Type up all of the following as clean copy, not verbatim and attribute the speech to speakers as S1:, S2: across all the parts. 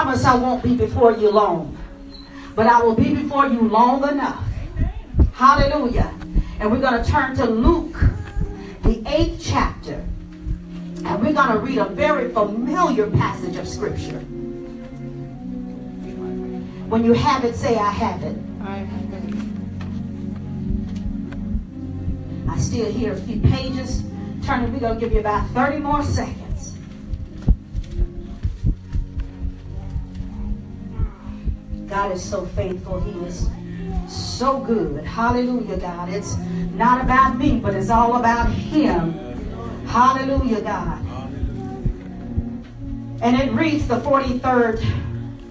S1: promise I won't be before you long, but I will be before you long enough. Hallelujah. And we're going to turn to Luke, the 8th chapter. And we're going to read a very familiar passage of Scripture. When you have it, say, I have it. I still hear a few pages turning. We're going to give you about 30 more seconds. God is so faithful. He is so good. Hallelujah, God. It's not about me, but it's all about Him. Hallelujah, God. And it reads the 43rd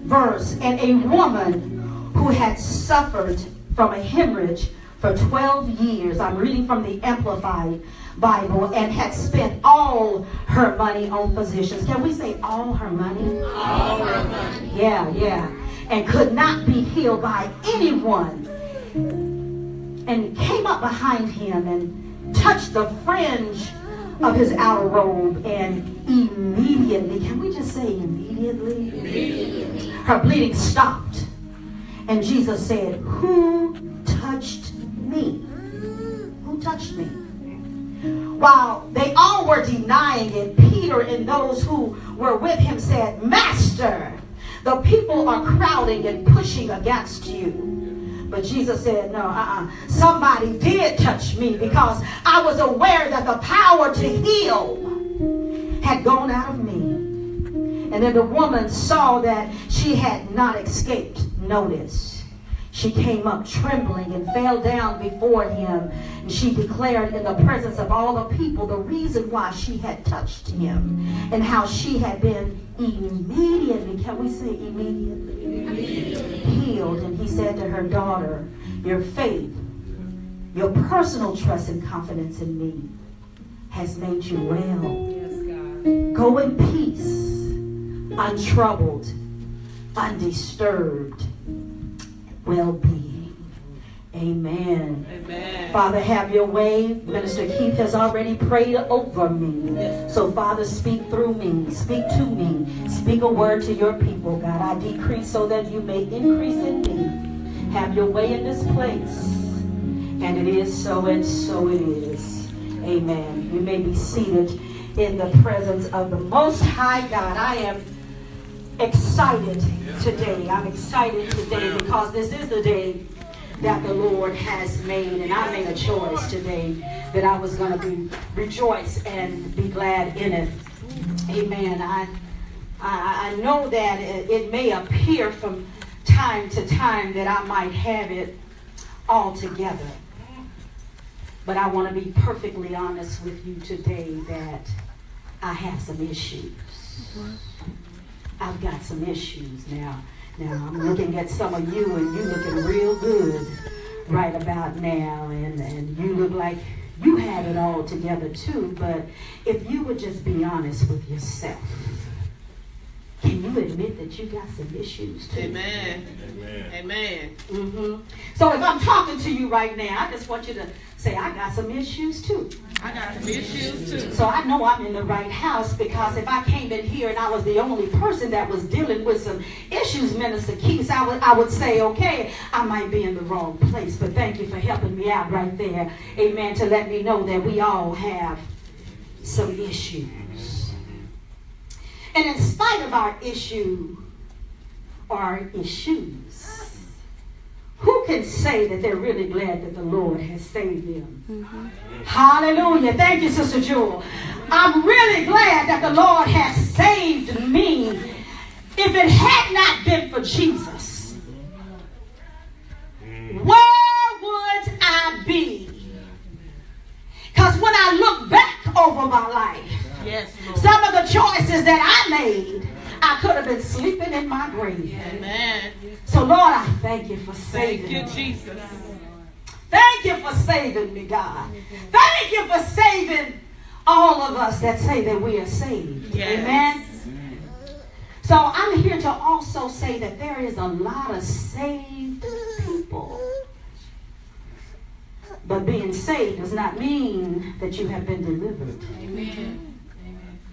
S1: verse. And a woman who had suffered from a hemorrhage for 12 years, I'm reading from the Amplified Bible, and had spent all her money on physicians. Can we say all her money?
S2: All her money.
S1: Yeah. And could not be healed by anyone. And came up behind him and touched the fringe of his outer robe, and immediately, can we just say immediately?
S2: Immediately.
S1: Her bleeding stopped. And Jesus said, who touched me? Who touched me? While they all were denying it, Peter and those who were with him said, Master, the people are crowding and pushing against you. But Jesus said, no, somebody did touch me, because I was aware that the power to heal had gone out of me. And then the woman saw that she had not escaped notice. She came up trembling and fell down before him. And she declared in the presence of all the people the reason why she had touched him, and how she had been immediately, can we say immediately, healed. And he said to her, daughter, your faith, your personal trust and confidence in me has made you well.
S2: Yes, God.
S1: Go in peace, untroubled, undisturbed, well-being. Amen.
S2: Amen.
S1: Father, have your way. Minister Keith has already prayed over me.
S2: Yes.
S1: So, Father, speak through me. Speak to me. Speak a word to your people, God. I decrease so that you may increase in me. Have your way in this place. And it is so, and so it is. Amen. You may be seated in the presence of the Most High God. I am excited today. I'm excited today because this is the day that the Lord has made, and I made a choice today that I was going to rejoice and be glad in it. Amen. I know that it may appear from time to time that I might have it all together, but I want to be perfectly honest with you today that I have some issues. I've got some issues now. Now, I'm looking at some of you, and you looking real good right about now, and you look like you have it all together too, but if you would just be honest with yourself, can you admit that you got some issues too?
S2: Amen. Amen.
S1: Mm-hmm. So if I'm talking to you right now, I just want you to say, I got some issues too.
S2: I got some issues too.
S1: So I know I'm in the right house, because if I came in here and I was the only person that was dealing with some issues, Minister Keith, I would say, okay, I might be in the wrong place. But thank you for helping me out right there. Amen. To let me know that we all have some issues. And in spite of our issue or our issues, who can say that they're really glad that the Lord has saved them? Mm-hmm. Hallelujah. Thank you, Sister Jewel. I'm really glad that the Lord has saved me. If it had not been for Jesus, where would I be? Because when I look back over my life,
S2: yes, Lord,
S1: some of the choices that I made, I could have been sleeping in my grave.
S2: Amen.
S1: So, Lord, I thank you for saving me.
S2: Thank you, Jesus.
S1: Thank you for saving me, God. Thank you for saving all of us that say that we are saved.
S2: Yes.
S1: Amen. So I'm here to also say that there is a lot of saved people. But being saved does not mean that you have been delivered.
S2: Amen.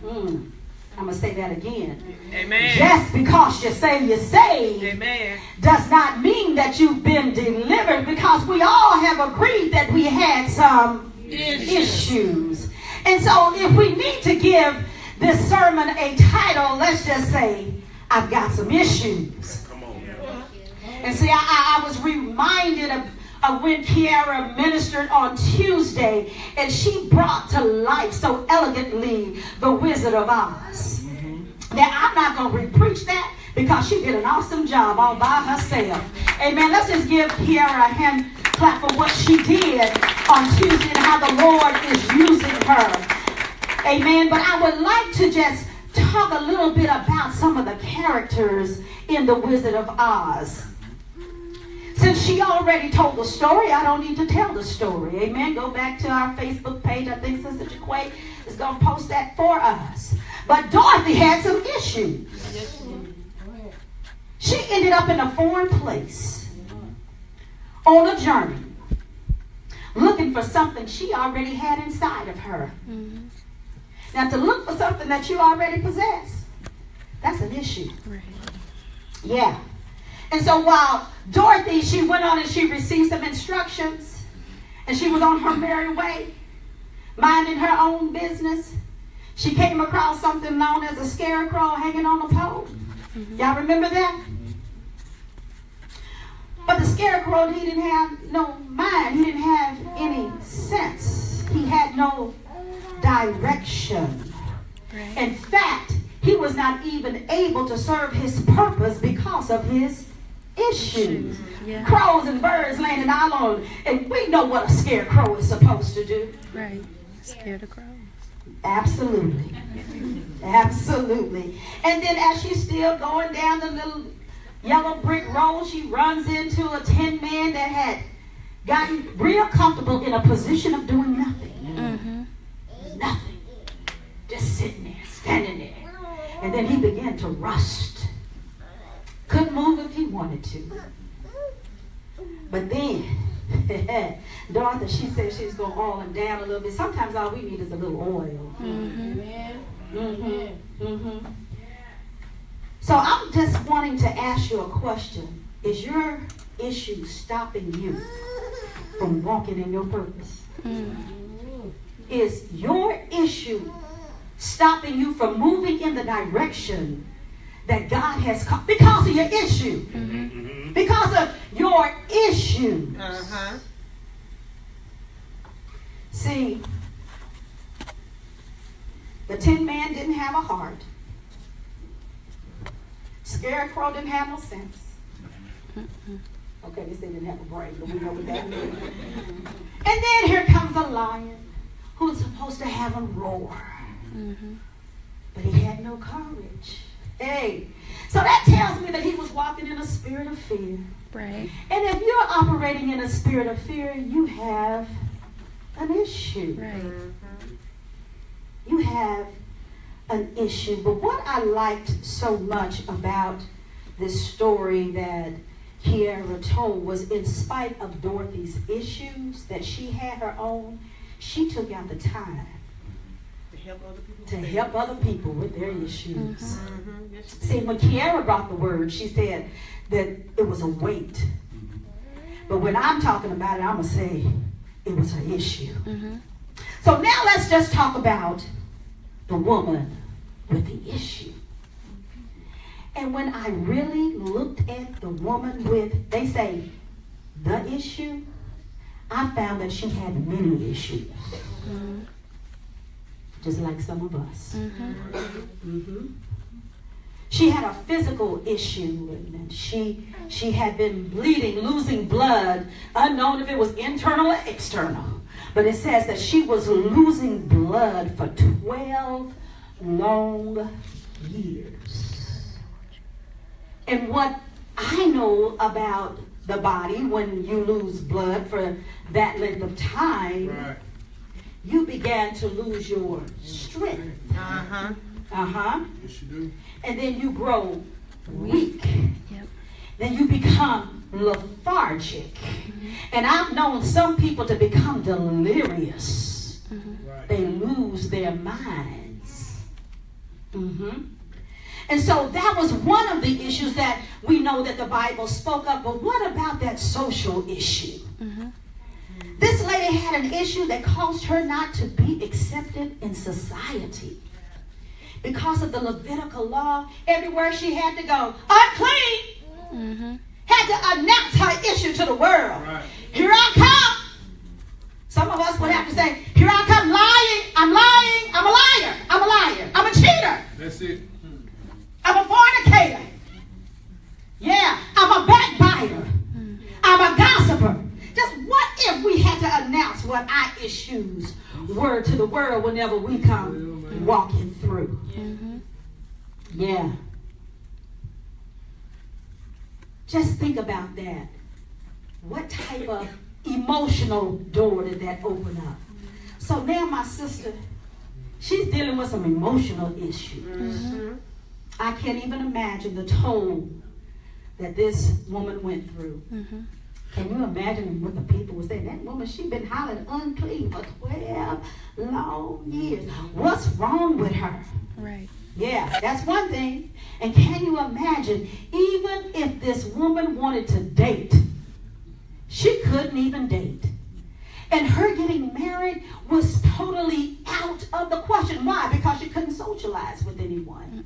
S1: Mm. I'm going to say that again.
S2: Amen.
S1: Just because you say you're saved
S2: Amen.
S1: does not mean that you've been delivered, because we all have agreed that we had some issues. And so if we need to give this sermon a title, let's just say, I've got some issues.
S3: Come on.
S1: And see, I was reminded of when Kiara ministered on Tuesday, and she brought to life so elegantly the Wizard of Oz. Now, I'm not going to re-preach that, because she did an awesome job all by herself. Amen. Let's just give Kiara a hand clap for what she did on Tuesday and how the Lord is using her. Amen. But I would like to just talk a little bit about some of the characters in the Wizard of Oz. Since she already told the story, I don't need to tell the story. Amen. Go back to our Facebook page. I think Sister Jaquay is going to post that for us. But Dorothy had some issues. She ended up in a foreign place on a journey, looking for something she already had inside of her. Now, to look for something that you already possess, that's an issue. Yeah. And so while Dorothy, she went on and she received some instructions, and she was on her merry way, minding her own business, she came across something known as a scarecrow hanging on a pole. Y'all remember that? But the scarecrow, he didn't have no mind. He didn't have any sense. He had no direction. In fact, he was not even able to serve his purpose because of his issues. Crows and birds landing all on him. And we know what a scarecrow is supposed to do.
S4: Right. Scared of crows.
S1: Absolutely. Absolutely. And then as she's still going down the little yellow brick road, she runs into a tin man that had gotten real comfortable in a position of doing nothing. Nothing. Just sitting there, standing there. And then he began to rust. Couldn't move if he wanted to. But then, Dorothy, she said she's going to oil him down a little bit. Sometimes all we need is a little oil. So I'm just wanting to ask you a question. Is your issue stopping you from walking in your purpose? Is your issue stopping you from moving in the direction that God has called? Because of your issue. Because of your issue. See, the Tin Man didn't have a heart. Scarecrow didn't have no sense. Okay, they say didn't have a brain, but we know what that means. And then here comes a lion who's supposed to have a roar. But he had no courage. Hey, so that tells me that he was walking in a spirit of fear.
S4: Right.
S1: And if you're operating in a spirit of fear, you have an issue.
S4: Right.
S1: You have an issue. But what I liked so much about this story that Kiara told was, in spite of Dorothy's issues that she had her own, she took out the time to help other people with their issues. See, when Kiara brought the word, she said that it was a weight. But when I'm talking about it, I'm going to say it was her issue. So now let's just talk about the woman with the issue. And when I really looked at the woman with, they say, the issue, I found that she had many issues. Just like some of us. She had a physical issue, and she had been bleeding, losing blood, unknown if it was internal or external. But it says that she was losing blood for 12 long years. And what I know about the body, when you lose blood for that length of time, you began to lose your strength.
S3: Yes, you do.
S1: And then you grow weak. Then you become lethargic. And I've known some people to become delirious. They lose their minds. And so that was one of the issues that we know that the Bible spoke of. But what about that social issue? This lady had an issue that caused her not to be accepted in society. Because of the Levitical law, everywhere she had to go, unclean, had to announce her issue to the world. Right. Here I come. Some of us would have to say, here I come lying, I'm lying, I'm a liar, I'm a liar, I'm a cheater.
S3: That's it.
S1: I'm a fornicator. Yeah, I'm a backbiter. I'm a gossiper. Just what if we had to announce what our issues were to the world whenever we come walking through? Yeah. Just think about that. What type of emotional door did that open up? So now my sister, she's dealing with some emotional issues. I can't even imagine the toll that this woman went through. Can you imagine what the people were saying? That woman, she's been hollering unclean for 12 long years. What's wrong with her?
S4: Right.
S1: Yeah, that's one thing. And can you imagine, even if this woman wanted to date, she couldn't even date. And her getting married was totally out of the question. Why? Because she couldn't socialize with anyone.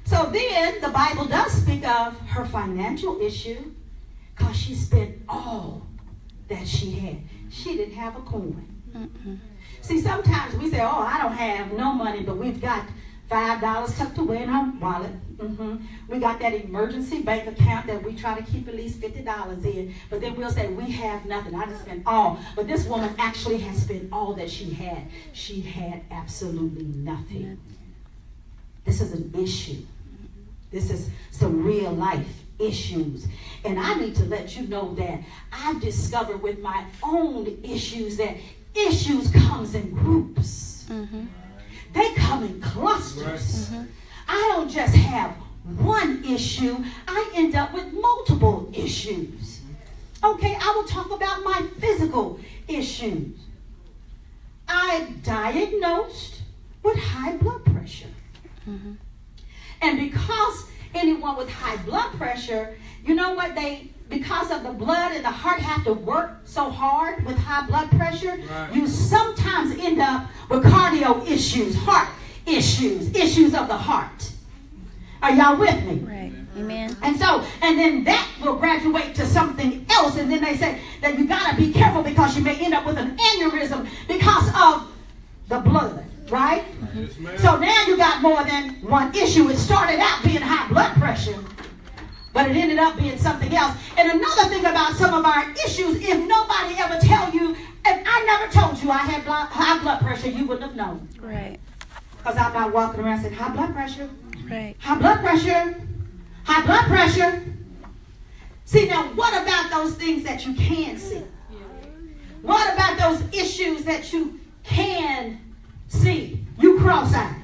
S1: So then the Bible does speak of her financial issue because she spent all that she had. She didn't have a coin. See, sometimes we say, oh, I don't have no money, but we've got $5 tucked away in our wallet. We got that emergency bank account that we try to keep at least $50 in. But then we'll say, we have nothing. I just spent all. But this woman actually has spent all that she had. She had absolutely nothing. This is an issue. This is some real life issues. And I need to let you know that I've discovered with my own issues that issues comes in groups. They come in clusters. I don't just have one issue. I end up with multiple issues. Okay, I will talk about my physical issues. I'm diagnosed with high blood pressure. And because anyone with high blood pressure, you know what, because of the blood and the heart have to work so hard with high blood pressure, you sometimes end up with cardio issues, heart issues, issues of the heart. Are y'all with me?
S4: Right. Amen.
S1: And then that will graduate to something else, and then they say that you gotta be careful because you may end up with an aneurysm because of the blood. Right? So now you got more than one issue. It started out being high blood pressure, but it ended up being something else. And another thing about some of our issues, if nobody ever tell you, if I never told you I had high blood pressure, you wouldn't have known.
S4: Right.
S1: Because I'm not walking around saying, high blood pressure.
S4: Right.
S1: High blood pressure. High blood pressure. See, now what about those things that you can see? What about those issues that you can see? You cross-eyed.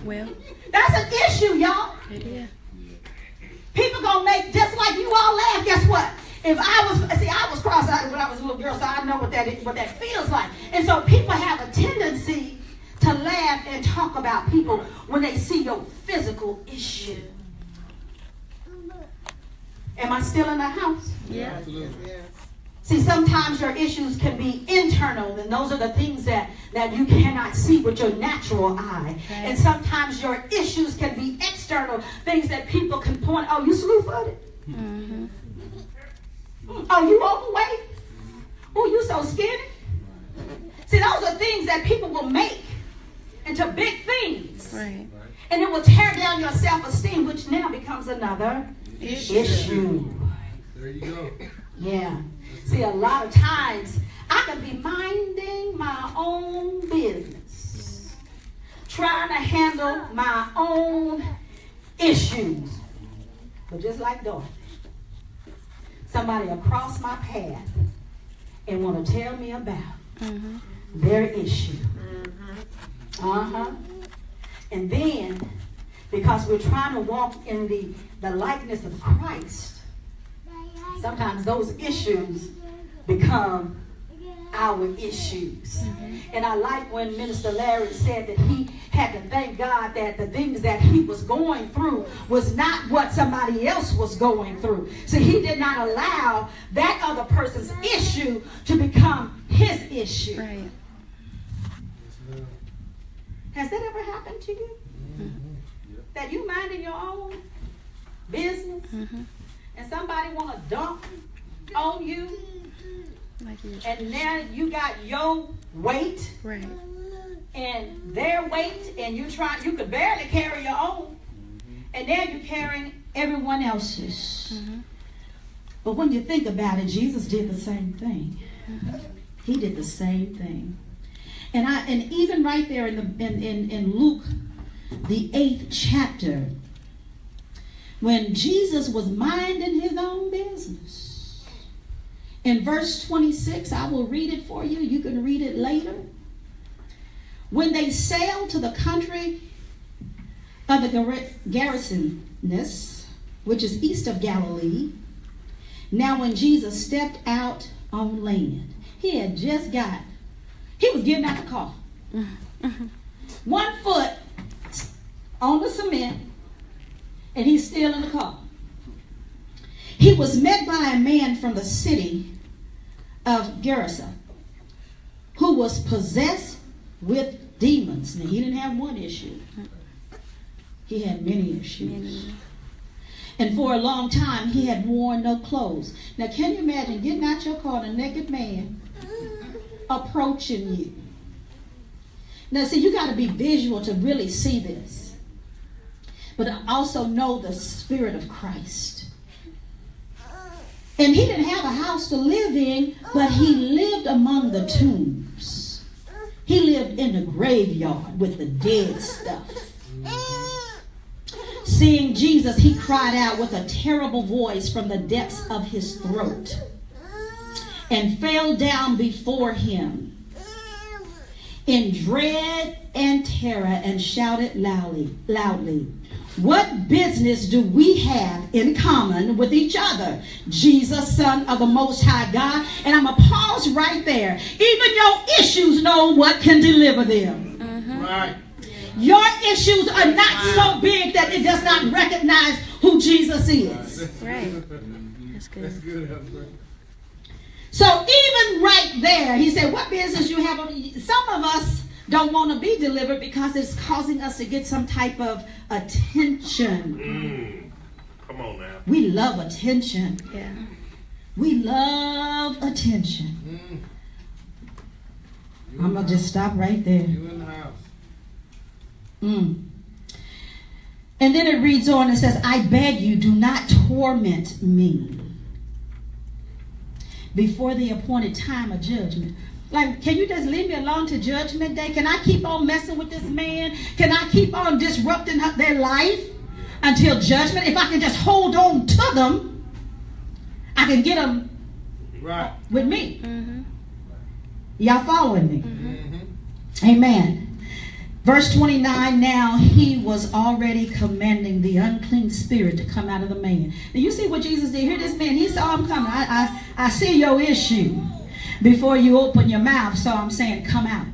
S4: Well,
S1: that's an issue, y'all.
S4: it is.
S1: People gonna make, just like you all laugh, guess what? If I was cross-eyed when I was a little girl, so I know what that feels like. And so people have a tendency to laugh and talk about people when they see your physical issue. Am I still in the house?
S4: Yeah.
S3: Absolutely.
S1: See, sometimes your issues can be internal, and those are the things that you cannot see with your natural eye.
S4: Right.
S1: And sometimes your issues can be external, things that people can point, oh, you slew-footed? Oh, you overweight? Oh, you so skinny? See, those are things that people will make into big things.
S4: Right.
S1: And it will tear down your self-esteem, which now becomes another issue.
S3: There you go.
S1: Yeah. See, a lot of times I can be minding my own business, trying to handle my own issues. But just like Dorothy, somebody will cross my path and want to tell me about their issue. And then, because we're trying to walk in the likeness of Christ, sometimes those issues become our issues. And I like when Minister Larry said that he had to thank God that the things that he was going through was not what somebody else was going through. So he did not allow that other person's issue to become his issue.
S4: Right.
S1: Has that ever happened to you? That you minding your own business and somebody want to dump on you,
S4: Like you.
S1: and now you got your weight
S4: Right.
S1: and their weight, and you could barely carry your own, and now you're carrying everyone else's. But when you think about it, Jesus did the same thing. He did the same thing. And even right there in Luke, the 8th chapter, when Jesus was minding his own business, in verse 26, I will read it for you. You can read it later. When they sailed to the country of the Gerasenes, which is east of Galilee, now when Jesus stepped out on land, he was getting out the car. 1 foot on the cement, and he's still in the car. He was met by a man from the city of Gerasa who was possessed with demons. Now, he didn't have one issue. He had many issues. And for a long time, he had worn no clothes. Now, can you imagine getting out your car and a naked man approaching you? Now, see, you got to be visual to really see this. But also know the Spirit of Christ. And he didn't have a house to live in, but he lived among the tombs. He lived in the graveyard with the dead stuff. Seeing Jesus, he cried out with a terrible voice from the depths of his throat and fell down before him in dread and terror and shouted loudly, "What business do we have in common with each other, Jesus, Son of the Most High God?" And I'm going to pause right there. Even your issues know what can deliver them.
S2: Right.
S1: Your issues are not so big that it does not recognize who Jesus is.
S4: Right. That's good.
S2: That's good.
S1: So even right there, he said, what business you have? Some of us don't want to be delivered because it's causing us to get some type of attention.
S3: Come on now.
S1: We love attention.
S4: Yeah.
S1: We love attention. I'm going to just stop right there.
S2: You in the house.
S1: And then it reads on and says, "I beg you, do not torment me before the appointed time of judgment." Like, can you just leave me alone to judgment day? Can I keep on messing with this man? Can I keep on disrupting their life until judgment? If I can just hold on to them, I can get them
S2: Right.
S1: with me. Y'all following me? Amen. Verse 29, now he was already commanding the unclean spirit to come out of the man. Now you see what Jesus did here? This man, he saw him coming. I see your issue before you open your mouth, so I'm saying come out.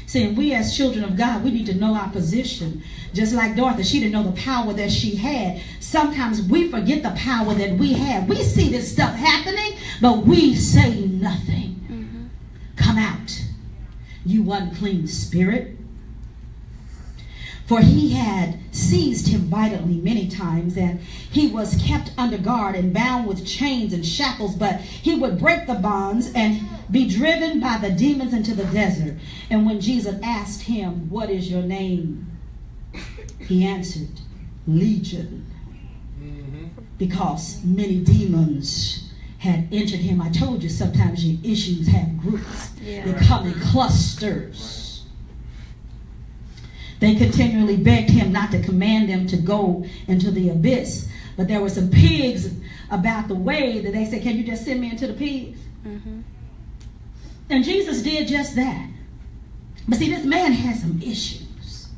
S1: Saying we as children of God, we need to know our position. Just like Dorothy, she didn't know the power that she had. Sometimes we forget the power that we have. We see this stuff happening, but we say nothing. Come out, you unclean spirit. For he had seized him violently many times, and he was kept under guard and bound with chains and shackles, but he would break the bonds and be driven by the demons into the desert. And when Jesus asked him, "What is your name?" he answered, "Legion," because many demons had entered him. I told you sometimes your issues have groups. They come in clusters. They continually begged him not to command them to go into the abyss. But there were some pigs about the way that they said, "Can you just send me into the pigs?" And Jesus did just that. But see, this man had some issues.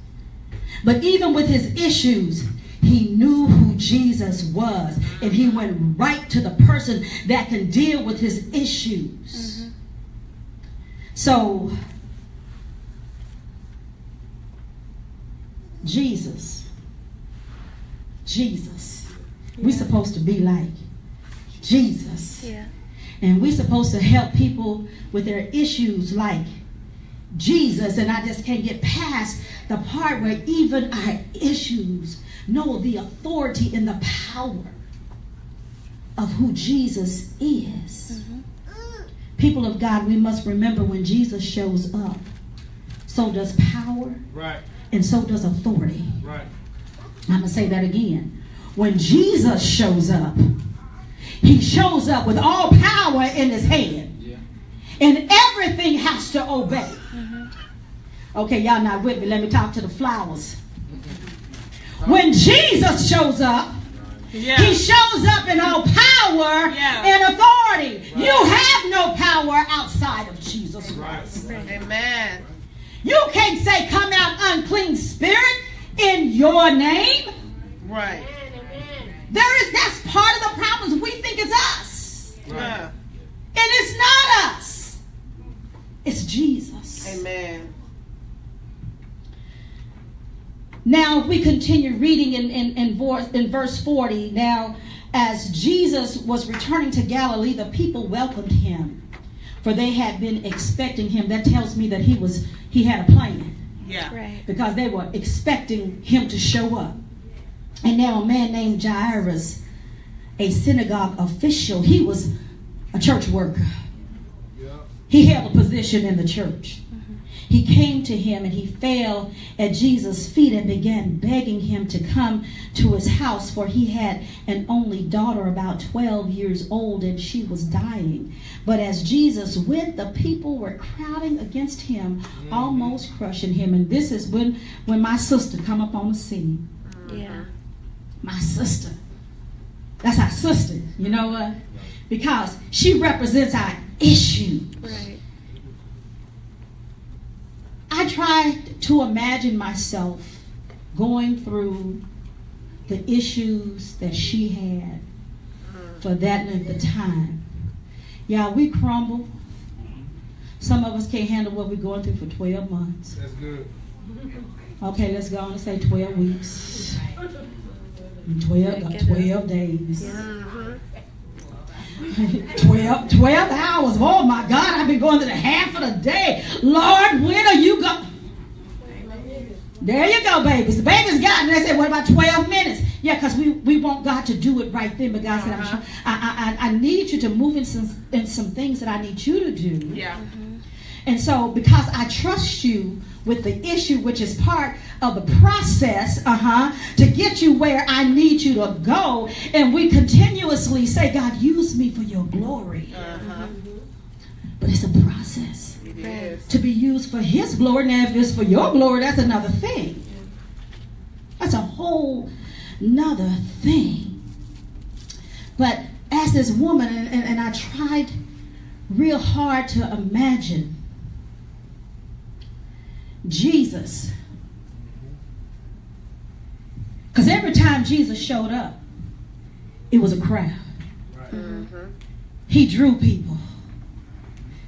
S1: But even with his issues, he knew who Jesus was. And he went right to the person that can deal with his issues.
S3: So, Jesus. We're supposed to be like Jesus.
S4: Yeah.
S3: And we're supposed to help people with their issues like Jesus. And I just can't get past the part where even our issues know the authority and the power of who Jesus is. People of God, we must remember when Jesus shows up, so does power,
S5: Right.
S3: and so does authority.
S5: Right.
S3: I'm going to say that again. When Jesus shows up, he shows up with all power in his hand.
S5: Yeah.
S3: And everything has to obey. Okay, y'all not with me. Let me talk to the flowers. When Jesus shows up,
S2: Yeah.
S3: he shows up in all power
S2: Yeah.
S3: and authority. You have no power outside of Jesus Christ.
S2: Amen.
S3: You can't say, come out unclean spirit in your name.
S2: Right.
S3: That's part of the problems. We think it's us.
S2: Yeah.
S3: And it's not us. It's Jesus.
S2: Amen.
S3: Now we continue reading in verse 40. Now, as Jesus was returning to Galilee, the people welcomed him, for they had been expecting him. That tells me that he had a plan,
S2: Yeah.
S4: Right.
S3: because they were expecting him to show up. And now a man named Jairus, a synagogue official, he was a church worker.
S5: Yeah.
S3: He held a position in the church. He came to him and he fell at Jesus' feet and began begging him to come to his house, for he had an only daughter about 12 years old and she was dying. But as Jesus went, the people were crowding against him, almost crushing him. And this is when my sister come up on the scene.
S4: Yeah.
S3: My sister. That's our sister. You know what? Because she represents our issue.
S4: Right.
S3: I tried to imagine myself going through the issues that she had for that length of time. Yeah, we crumble. Some of us can't handle what we're going through for 12 months.
S5: That's good.
S3: Okay, let's go on and say 12 weeks. 12 days. 12 hours. Oh my God, I've been going to the half of the day. Lord, when are you going? There you go, babies. The baby's gotten. They said, what about 12 minutes? Yeah, because we want God to do it right then. But God said, I need you to move in some things that I need you to do.
S2: Yeah.
S3: And so, because I trust you with the issue, which is part of the process, to get you where I need you to go, and we continuously say, God, use me for your glory. But it's a process
S2: It is.
S3: to be used for his glory. Now, if it's for your glory, that's another thing. That's a whole nother thing. But as this woman, and I tried real hard to imagine Jesus, because every time Jesus showed up, it was a crowd. He drew people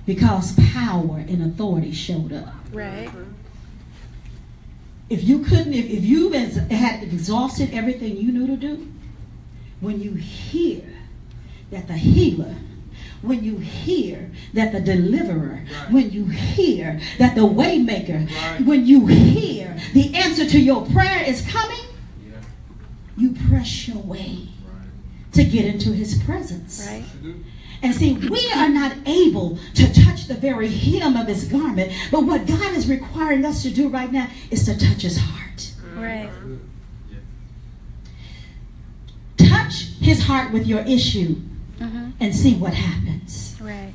S3: because power and authority showed up.
S4: Right.
S3: If you had exhausted everything you knew to do, when you hear that the healer, when you hear that the deliverer, when you hear that the way maker, when you hear the answer to your prayer is coming, you press your way to get into his presence.
S4: Right.
S3: And see, we are not able to touch the very hem of his garment, but what God is requiring us to do right now is to touch his heart.
S4: Right.
S3: Touch his heart with your issue and see what happens.
S4: Right.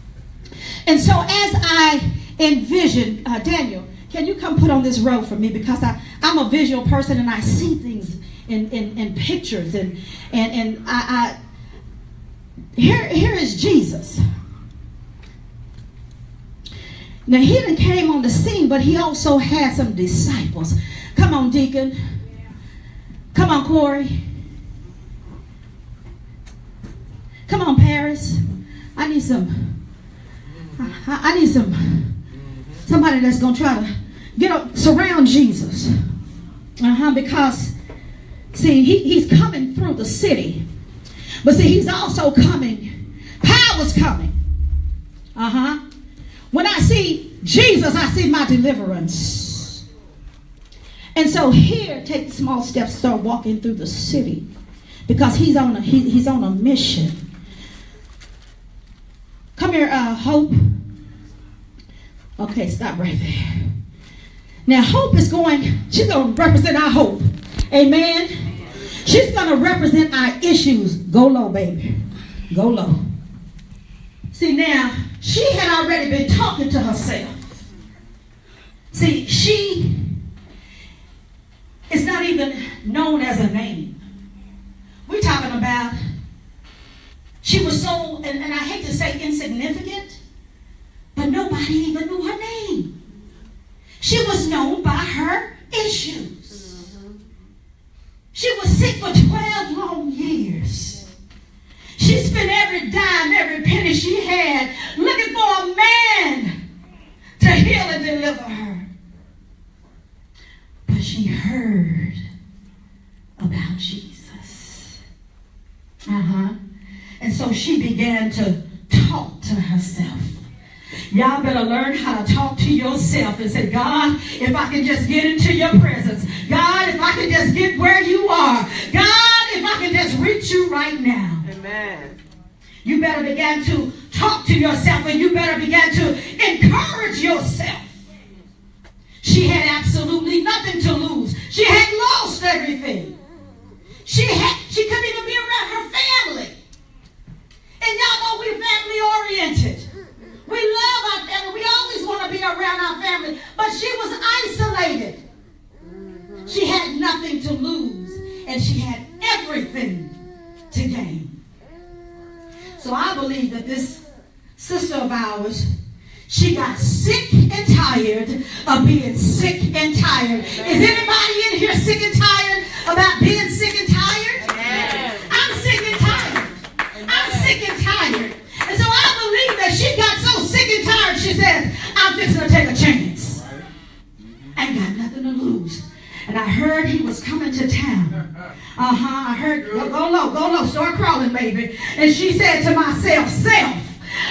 S3: And so as I envision, Daniel, can you come put on this row for me? Because I'm a visual person and I see things in pictures. And here is Jesus. Now he done came on the scene, but he also had some disciples. Come on, Deacon. Come on, Corey. Come on, Paris. I need some Somebody that's going to try to surround Jesus. Because, see, he's coming through the city. But see, he's also coming. Power's coming. When I see Jesus, I see my deliverance. And so here, take small steps, start walking through the city. Because he's on a mission. Come here, Hope. Okay, stop right there. Now, Hope she's going to represent our hope. Amen. She's going to represent our issues. Go low, baby. Go low. See, now, she had already been talking to herself. See, she is not even known as a name. We're talking about, she was so, and I hate to say insignificant, but nobody even knew her name. She was known by her issues. She was sick for 12 long years. She spent every dime, every penny she had looking for a man to heal and deliver her. But she heard about Jesus. And so she began to talk to herself. Y'all better learn how to talk to yourself and say, God, if I can just get into your presence. God, if I can just get where you are. God, if I can just reach you right now.
S2: Amen.
S3: You better begin to talk to yourself, and you better begin to encourage yourself. She had absolutely nothing to lose. She had lost everything. She couldn't even be around her family. And y'all know we're family oriented. We love our family. We always want to be around our family. But she was isolated. She had nothing to lose. And she had everything to gain. So I believe that this sister of ours, she got sick and tired of being sick and tired. Is anybody in here sick and tired about being sick and tired?
S2: Amen.
S3: I'm sick and tired. I'm sick and tired. And so I believe that she got so sick and tired, she says, I'm fixing to take a chance. I ain't got nothing to lose. And I heard he was coming to town. I heard, go low, start crawling, baby. And she said to myself,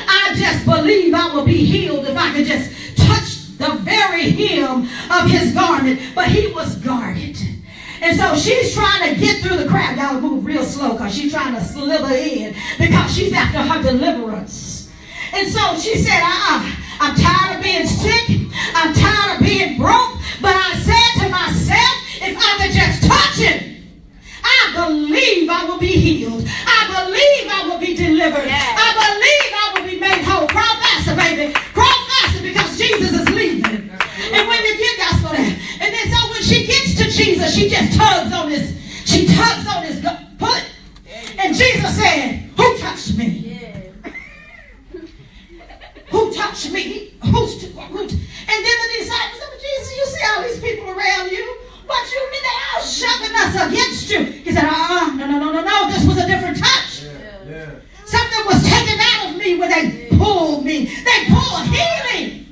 S3: I just believe I will be healed if I could just touch the very hem of his garment. But he was guarded. And so she's trying to get through the crowd. Y'all move real slow because she's trying to slither in because she's after her deliverance. And so she said, I'm tired of being sick. I'm tired of being broke. But I said to myself, if I could just touch him, I believe I will be healed. I believe I will be delivered.
S2: Yes.
S3: I believe I will be made whole. Crawl faster, baby. Crawl faster because Jesus is leaving. And when you get gospel there, and then so when she gets to Jesus, she just tugs on his foot. And Jesus said, who touched me? Who touched me? And then the disciples said, Jesus, you see all these people around you. What you mean? They all shoving us against you. He said, no. This was a different touch.
S5: Yeah.
S3: Something was taken out of me when they pulled me. They pulled healing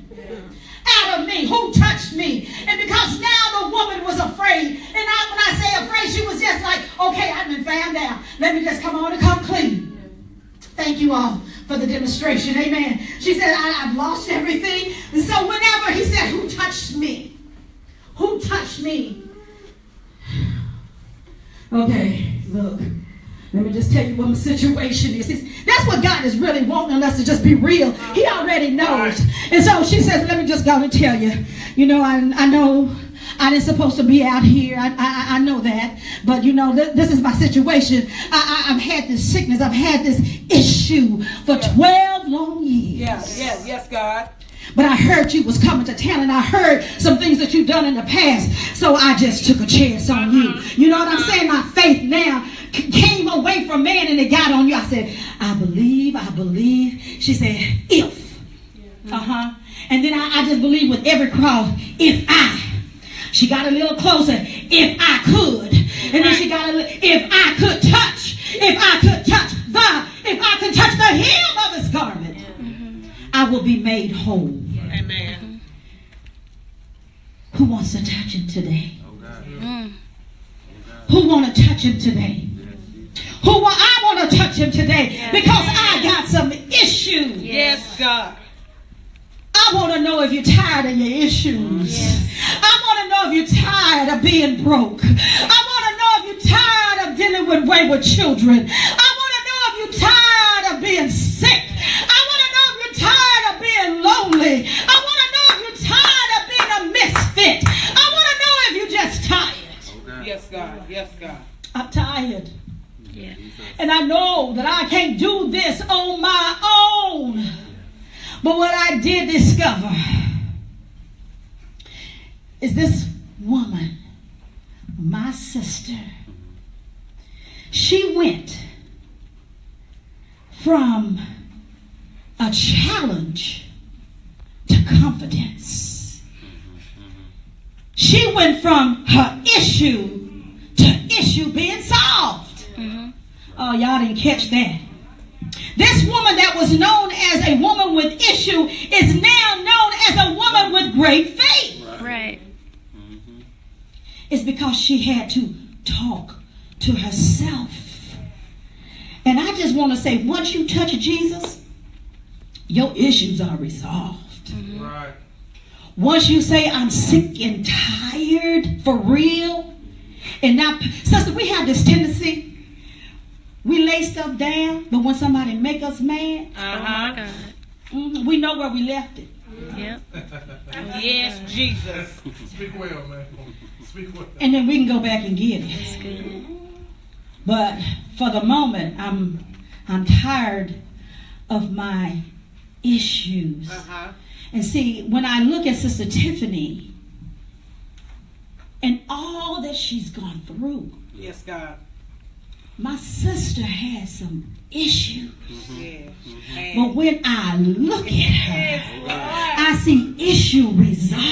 S3: out of me. Who touched me? And because now the woman was afraid. And when I say afraid, she was just like, okay, I've been found out. Let me just come on and come clean. Thank you all for the demonstration. Amen. She said, I've lost everything. And so whenever he said, who touched me? Who touched me? Okay, look. Let me just tell you what my situation is. That's what God is really wanting us to just be real. He already knows. And so she says, let me just go and tell you. You know, I know I didn't supposed to be out here. I know that. But, you know, this is my situation. I've had this sickness. I've had this issue for 12 long years.
S2: Yes, God.
S3: But I heard you was coming to town, and I heard some things that you've done in the past. So I just took a chance on you. You know what I'm saying? My faith now came away from man, and it got on you. I said, I believe. She said, if. And then I just believe with every cross, if I. She got a little closer, if I could. And then she got if I could touch the hem of his garment, I will be made whole.
S2: Amen.
S3: Who wants to touch him today?
S4: Mm.
S3: Who want to touch him today? I want to touch him today because I got some issues.
S2: Yes, God.
S3: I want to know if you're tired of your issues. I want to know if you're tired of being broke. I want to know if you're tired of dealing with wayward children. I want to know if you're tired of being sick. I want to know if you're tired of being lonely. I want to know if you're tired of being a misfit. I want to know if you're just tired.
S2: Yes, God. Yes, God.
S3: I'm tired.
S4: Yeah.
S3: And I know that I can't do this on my own. But what I did discover is this woman, my sister, she went from a challenge to confidence. She went from her issue to issue being solved.
S4: Mm-hmm.
S3: Oh, y'all didn't catch that. This woman that was known as a woman with issue is now known as a woman with great faith.
S4: Right.
S3: It's because she had to talk to herself. And I just want to say, once you touch Jesus, your issues are resolved.
S4: Mm-hmm.
S5: Right.
S3: Once you say, I'm sick and tired for real, and not, sister, we have this tendency. We lay stuff down, but when somebody make us mad,
S4: Oh my God.
S3: we know where we left it.
S4: Yep.
S2: Yes, Jesus.
S5: Speak well, man. Speak well.
S3: And then we can go back and get
S4: That's
S3: it.
S4: good.
S3: But for the moment, I'm tired of my issues. And see, when I look at Sister Tiffany and all that she's gone through,
S2: Yes, God.
S3: my sister has some issues.
S2: Yeah.
S3: But when I look at her, I see issue resolved.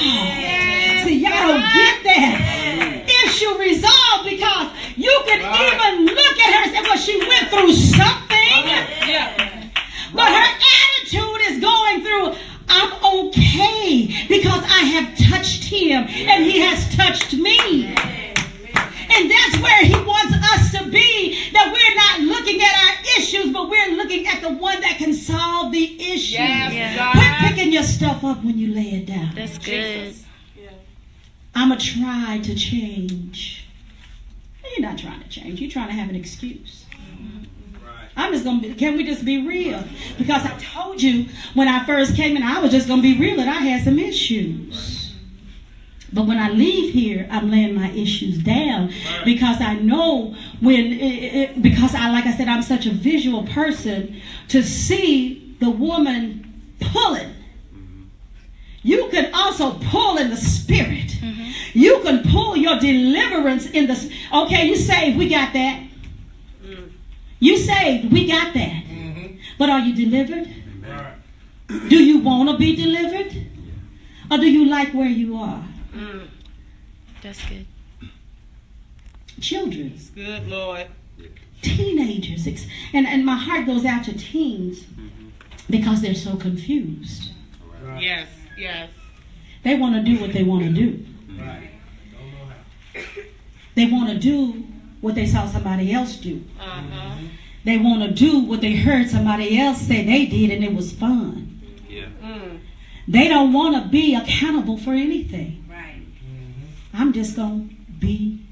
S3: See, y'all don't get that. Issue resolved because you can even look at her and say, well, she went through something.
S2: Yeah.
S3: But her attitude is going through, I'm okay because I have touched him and he has touched me. And that's where he wants us to be, that we're not looking at our issues, but we're looking at the one that can solve the issue.
S2: Yes,
S4: Yeah.
S2: God.
S3: Quit picking your stuff up when you lay it down.
S4: That's good.
S3: I'm going to try to change. You're not trying to change. You're trying to have an excuse. I'm just going to be, can we just be real? Because I told you when I first came in, I was just going to be real that I had some issues. But when I leave here, I'm laying my issues down because I know because like I said, I'm such a visual person to see the woman pulling. You can also pull in the spirit.
S4: Mm-hmm.
S3: You can pull your deliverance in the, okay, you saved, we got that. You saved, we got that. But are you delivered?
S5: Right.
S3: Do you want to be delivered? Or do you like where you are?
S4: That's good.
S3: Children,
S2: Good, Lord.
S3: teenagers, and my heart goes out to teens because they're so confused.
S2: Yes, yes.
S3: They want to do what they want to do.
S5: Right. Don't know how.
S3: They want to do what they saw somebody else do.
S2: Uh-huh.
S3: They want to do what they heard somebody else say they did and it was fun.
S5: Yeah.
S3: They don't want to be accountable for anything.
S2: Right.
S3: I'm just going to be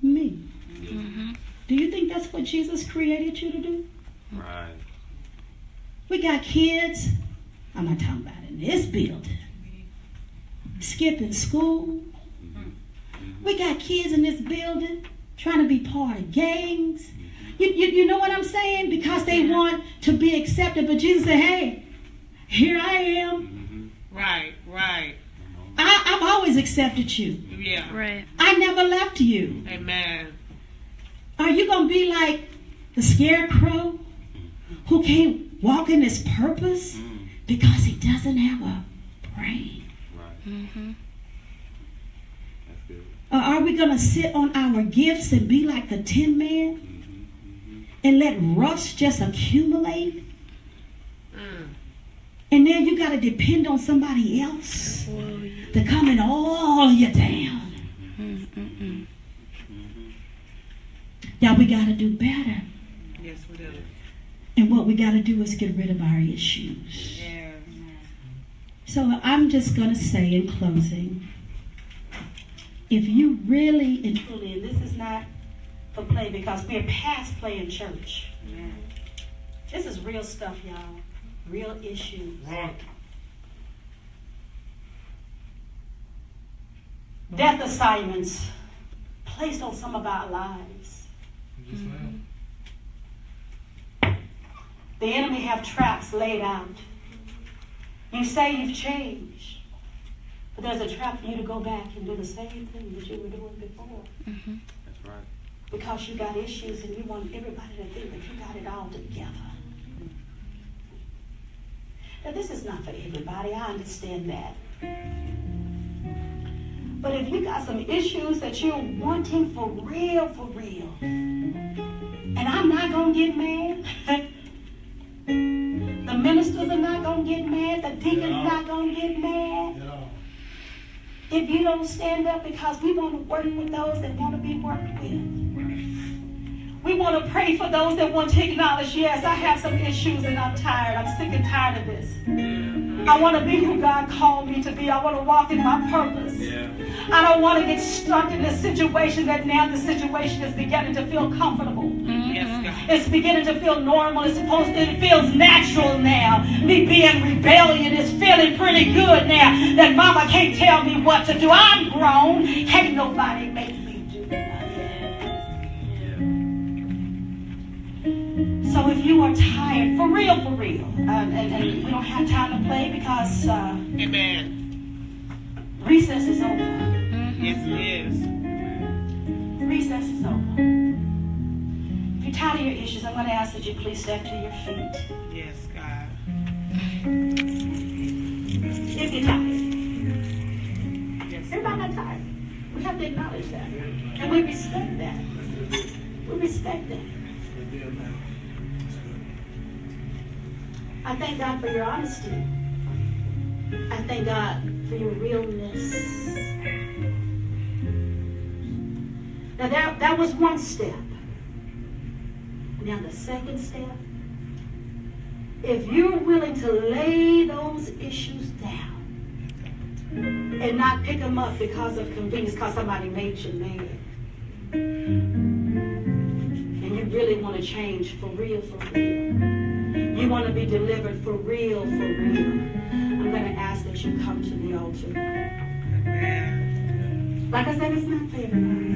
S3: me.
S4: Mm-hmm.
S3: Do you think that's what Jesus created you to do?
S5: Right.
S3: We got kids, I'm not talking about in this building, skipping school. We got kids in this building trying to be part of gangs. You know what I'm saying? Because they want to be accepted. But Jesus said, hey, here I am.
S2: Right, right.
S3: I've always accepted you.
S2: Yeah.
S4: Right.
S3: I never left you.
S2: Amen.
S3: Are you going to be like the scarecrow who can't walk in his purpose because he doesn't have a brain?
S4: Mm-hmm.
S5: That's good.
S3: Or are we going to sit on our gifts and be like the Tin Man and let rust just accumulate And then you got to depend on somebody else
S4: Whoa.
S3: to come and haul you down. Now we got to do better.
S2: Yes, we do.
S3: And what we got to do is get rid of our issues.
S2: Yes.
S3: So I'm just going to say in closing, if you really and truly, and this is not for play because we're past playing church. This is real stuff, y'all. Real issues.
S5: Right.
S3: Death assignments placed on some of our lives.
S5: Yes, ma'am.
S3: The enemy have traps laid out. You say you've changed, but there's a trap for you to go back and do the same thing that you were doing before.
S5: That's right.
S3: Because you got issues and you want everybody to think that you got it all together. Now, this is not for everybody. I understand that. But if you got some issues that you're wanting for real, and I'm not going to get mad. The ministers are not going to get mad. The deacons not going to get mad. If you don't stand up, because we want to work with those that want to be worked with. We want to pray for those that want to acknowledge, yes, I have some issues and I'm tired. I'm sick and tired of this. I want to be who God called me to be. I want to walk in my purpose. I don't want to get stuck in this situation that now the situation is beginning to feel comfortable.
S2: Yes, God.
S3: It's beginning to feel normal. It feels natural now. Me being rebellion is feeling pretty good now. That mama can't tell me what to do. I'm grown. Can't nobody make me do nothing. So if you are tired, for real, and we don't have time to play because
S2: Amen.
S3: recess is over.
S2: Yes, it is.
S3: Recess is over. If you're tired of your issues, I'm going to ask that you please step to your feet.
S2: Yes, God.
S3: If you're tired.
S2: Yes.
S3: Everybody not tired. We have to acknowledge that. And we respect that. We respect that. I thank God for your honesty. I thank God for your realness. Now that was one step. Now the second step, if you're willing to lay those issues down and not pick them up because of convenience, because somebody made you mad, and you really want to change for real, you want to be delivered for real, I'm going to ask that you come to the altar.
S2: Amen.
S3: Like I said, it's not for everybody.